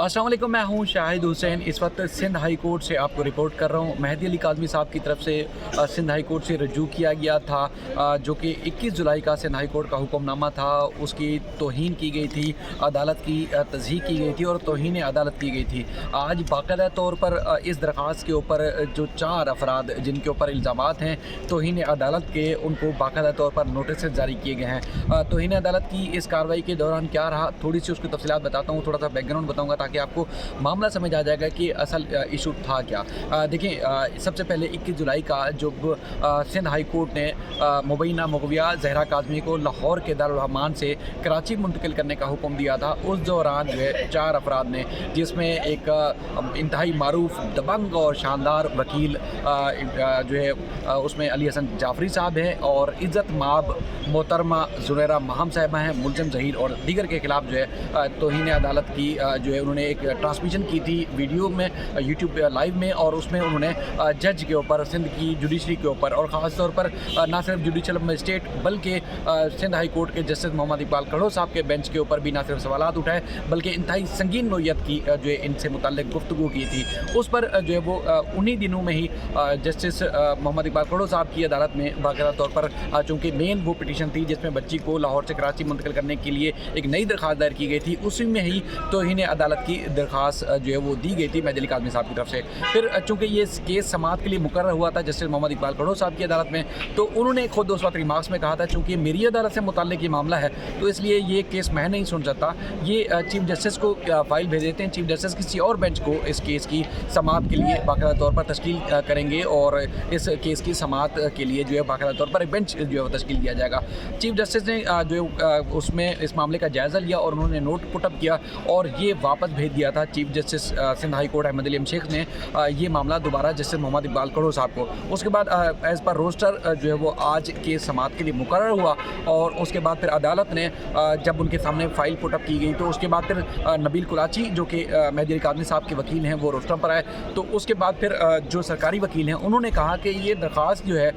अस्सलाम वालेकुम, मैं हूं शाहिद हुसैन। इस वक्त सिंध हाई कोर्ट से आपको रिपोर्ट कर रहा हूं। मेहदी अली काज़मी साहब की तरफ से सिंध हाई कोर्ट से रजू किया गया था, जो कि 21 जुलाई का सिंध हाई कोर्ट का हुक्मनामा था। उसकी तौहीन की गई थी, अदालत की तज़हीक की गई थी और तौहीन अदालत की गई थी। आज बाकायदा तौर पर इस दरख्वास्त के ऊपर जो 4 अफराद जिनके ऊपर इल्ज़ामात हैं तौहीन अदालत के, उनको बाकायदा तौर पर नोटिस जारी किए गए हैं। तौहीन अदालत की इस कार्रवाई के दौरान क्या रहा, थोड़ी सी उसकी तफसीलात बताता हूँ, थोड़ा सा बैकग्राउंड बताऊँगा ताकि आपको मामला समझ आ जाएगा कि असल इशू था क्या। देखें, सबसे पहले 21 जुलाई का जब सिंध हाई कोर्ट ने मुबैना मुगविया ज़हरा काज़मी को लाहौर के दारुल रहमान से कराची मुंतकिल करने का हुक्म दिया था, उस दौरान जो है 4 अफराद ने, जिसमें एक इंतहाई मारूफ दबंग और शानदार वकील जो है उसमें अली हसन जाफरी साहब हैं और इज़्ज़त माब मोहतरमा ज़ुरैरा महम साहिबा हैं, मुलज़म ज़हीर और दीगर के ख़िलाफ़ जो है तौहीन अदालत की जो है उन्होंने एक ट्रांसमिशन की थी वीडियो में, यूट्यूब लाइव में, और उसमें उन्होंने जज के ऊपर, सिंध की जुडिशरी के ऊपर और ख़ास तौर पर ना सिर्फ जुडिशल मजिस्ट्रेट बल्कि सिंध हाई कोर्ट के जस्टिस मोहम्मद इकबाल कड़ो साहब के बेंच के ऊपर भी ना सिर्फ सवालात उठाए बल्कि इंतहाई संगीन नोयत की जो है इनसे मुताल्लिक़ गुफ्तगू की थी। उस पर जो है वो उन्हीं दिनों में ही जस्टिस मोहम्मद इकबाल कड़ो साहब की अदालत में बाकायदा तौर पर, चूँकि मेन वो पिटीशन थी जिसमें बच्ची को लाहौर से कराची मुंतकिल करने के लिए एक नई दरख्वास्त दायर की गई थी, उसी में ही तौहीन अदालत की दरख्वास्त जो है वो दी गई थी मेहदी अली काज़मी साहब की तरफ से। फिर चूँकि ये केस समाअत के लिए मुकर्रर हुआ था जस्टिस मोहम्मद इकबाल कड़ो साहब की अदालत में, तो उन्होंने खुद उस वक्त रिमार्क्स में कहा था, चूँकि मेरी अदालत से मुताल्लिक़ ये मामला है तो इसलिए ये केस मैं नहीं सुन सकता, ये चीफ जस्टिस को फ़ाइल भेज देते हैं। चीफ जस्टिस किसी और बेंच को इस केस की समाअत के लिए बाकायदा तौर पर तश्कील करेंगे और इस केस की समाअत के लिए जो है बाकायदा तौर पर एक बेंच जो है वो तश्कील दिया जाएगा। चीफ जस्टिस ने जो है उसमें इस मामले का जायज़ा लिया और उन्होंने नोट पुटअप किया और ये वापस भेज दिया था chief justice Sindh high court Ahmed Ali Shaikh ने ये मामला दोबारा जस्टिस मोहम्मद इकबाल कड़ो साहब को। उसके बाद एज़ पर रोस्टर जो है वो आज के समाअत के लिए मुकर्रर हुआ और उसके बाद फिर अदालत ने जब उनके सामने फ़ाइल पुटअप की गई तो उसके बाद फिर नबील कुलाची जो कि मेहदी अली काज़मी साहब के वकील हैं वो रोस्टर पर आए। तो उसके बाद फिर जो सरकारी वकील हैं उन्होंने कहा कि ये दरख्वास्त जो है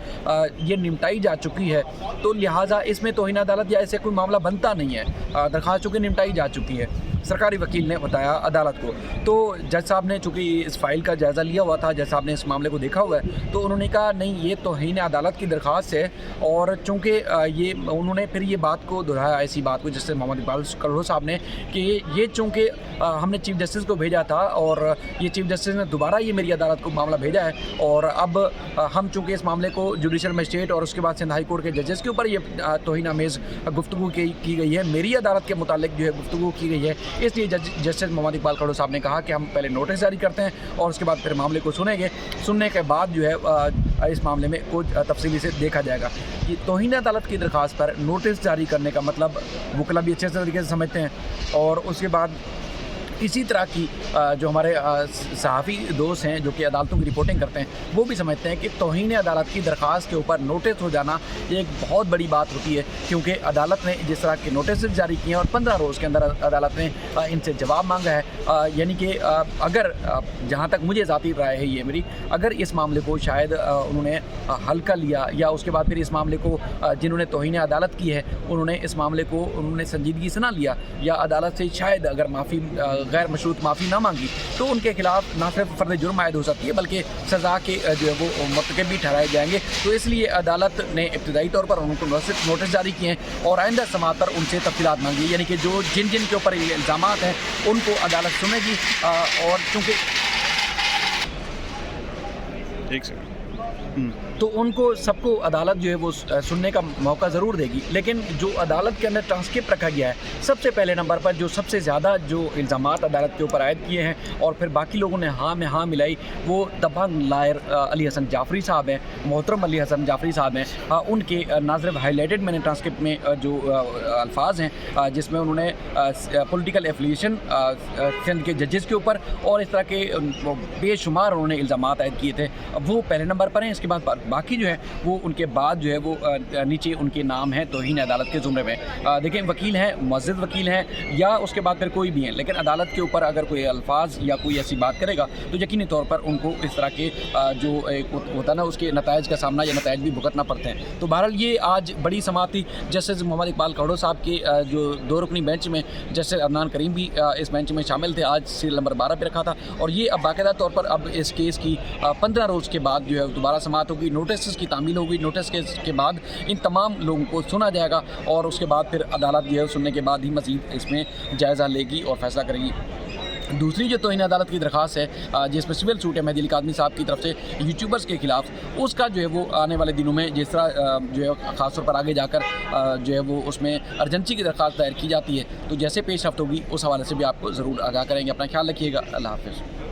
ये निपटाई जा चुकी है, तो लिहाजा इसमें तौहीन अदालत या ऐसे कोई मामला बनता नहीं है, दरख्वास्त चूँकि निपटाई जा चुकी है, सरकारी वकील ने बताया अदालत को। तो जज साहब ने चूँकि इस फ़ाइल का जायज़ा लिया हुआ था, जज साहब ने इस मामले को देखा हुआ है, तो उन्होंने कहा नहीं ये तौहीन अदालत की दरख्वास्त है। और चूँकि ये उन्होंने फिर ये बात को दोहराया, ऐसी बात को जस्टिस मोहम्मद इकबाल कड़ो साहब ने, कि ये चूँकि हमने चीफ जस्टिस को भेजा था और ये चीफ जस्टिस ने दोबारा ये मेरी अदालत को मामला भेजा है और अब हम चूँकि इस मामले को जुडिशल मजिस्ट्रेट और उसके बाद सिंध हाई कोर्ट के जजेस के ऊपर ये तौहीन आमेज़ गुफ्तगू की गई है, मेरी अदालत के मुतालिक जो है गुफ्तगू की गई है, इसलिए जस्टिस मोहम्मद इकबाल कड़ो साहब ने कहा कि हम पहले नोटिस जारी करते हैं और उसके बाद फिर मामले को सुनेंगे, सुनने के बाद जो है इस मामले में कुछ तफसीली से देखा जाएगा। कि तौहीन अदालत की दरख्वास्त पर नोटिस जारी करने का मतलब वकला भी अच्छे तरीके से समझते हैं और उसके बाद इसी तरह की जो हमारे सहाफ़ी दोस्त हैं जो कि अदालतों की रिपोर्टिंग करते हैं वो भी समझते हैं कि तौहीन अदालत की दरख्वास्त के ऊपर नोटिस हो जाना ये एक बहुत बड़ी बात होती है, क्योंकि अदालत ने जिस तरह के नोटिस जारी किए हैं और 15 रोज़ के अंदर अदालत ने इनसे जवाब मांगा है। यानी कि अगर जहाँ तक मुझे ज़ाती राय है ये मेरी, अगर इस मामले को शायद उन्होंने हल्का लिया या उसके बाद फिर इस मामले को जिन्होंने तौहीन अदालत की है उन्होंने इस मामले को उन्होंने संजीदगी से ना लिया या अदालत से शायद अगर माफ़ी गैर मशरूत माफ़ी ना मांगी तो उनके खिलाफ ना सिर्फ फ़र्द जुर्म आयद हो सकती है बल्कि सज़ा के जो है वो मुर्तकब भी ठहराए जाएंगे। तो इसलिए अदालत ने इब्तदाई तौर पर उनको नोटिस जारी किए हैं और आइंदा समाअत पर उनसे तफसीलात मांगी, यानी कि जो जिन के ऊपर इल्ज़ामात हैं उनको अदालत सुनेगी और चूँकि तो उनको सबको अदालत जो है वो सुनने का मौका ज़रूर देगी। लेकिन जो अदालत के अंदर ट्रांसक्रिप्ट रखा गया है, सबसे पहले नंबर पर जो सबसे ज़्यादा जो इल्ज़ामात अदालत के ऊपर आयद किए हैं और फिर बाकी लोगों ने हाँ में हाँ मिलाई, वो दबंग लायर अली हसन जाफरी साहब हैं, मोहतरम अली हसन जाफरी साहब हैं। उनके ना सिर्फ हाईलाइटेड मैंने ट्रांसक्रिप्ट में जो अल्फाज हैं जिसमें उन्होंने पॉलिटिकल एफिलिएशन सिंध के जजेस के ऊपर और इस तरह के बेशुमार उन्होंने इल्ज़ामात आयद किए थे, वो पहले नंबर पर हैं। اس کے بعد باقی جو ہے وہ ان کے بعد جو ہے وہ نیچے ان کے نام ہیں توہین عدالت کے زمرے میں. دیکھیں وکیل ہیں, معزز وکیل ہیں یا اس کے بعد پھر کوئی بھی ہیں, لیکن عدالت کے اوپر اگر کوئی الفاظ یا کوئی ایسی بات کرے گا تو یقینی طور پر ان کو اس طرح کے جو ہوتا ہے نا اس کے نتائج کا سامنا یا نتائج بھی بھگتنا پڑتے ہیں. تو بہرحال یہ آج بڑی سماعت تھی. جسٹس محمد اقبال کھڑو صاحب کے جو 2 رکنی بینچ میں جسٹس عدنان کریم بھی اس بینچ میں شامل تھے. آج سیریل نمبر 12 پہ رکھا تھا, اور یہ اب باقاعدہ طور پر اب اس کیس کی 15 روز کے بعد جو ہے دوبارہ سماعت ہوگی. نوٹسز کی تعمیل ہوگی. نوٹس کے بعد ان تمام لوگوں کو سنا جائے گا, اور اس کے بعد پھر عدالت جو ہے سننے کے بعد ہی مزید اس میں جائزہ لے گی اور فیصلہ کرے گی. دوسری جو توہین عدالت کی درخواست ہے جس میں سول سوٹ ہے مہدی علی کاظمی صاحب کی طرف سے یوٹیوبرز کے خلاف, اس کا جو ہے وہ آنے والے دنوں میں جس طرح جو ہے خاص طور پر آگے جا کر جو ہے وہ اس میں ارجنسی کی درخواست دائر کی جاتی ہے, تو جیسے پیش رفت ہوگی اس حوالے سے بھی آپ کو ضرور آگاہ کریں گے. اپنا خیال رکھیے گا. اللہ حافظ.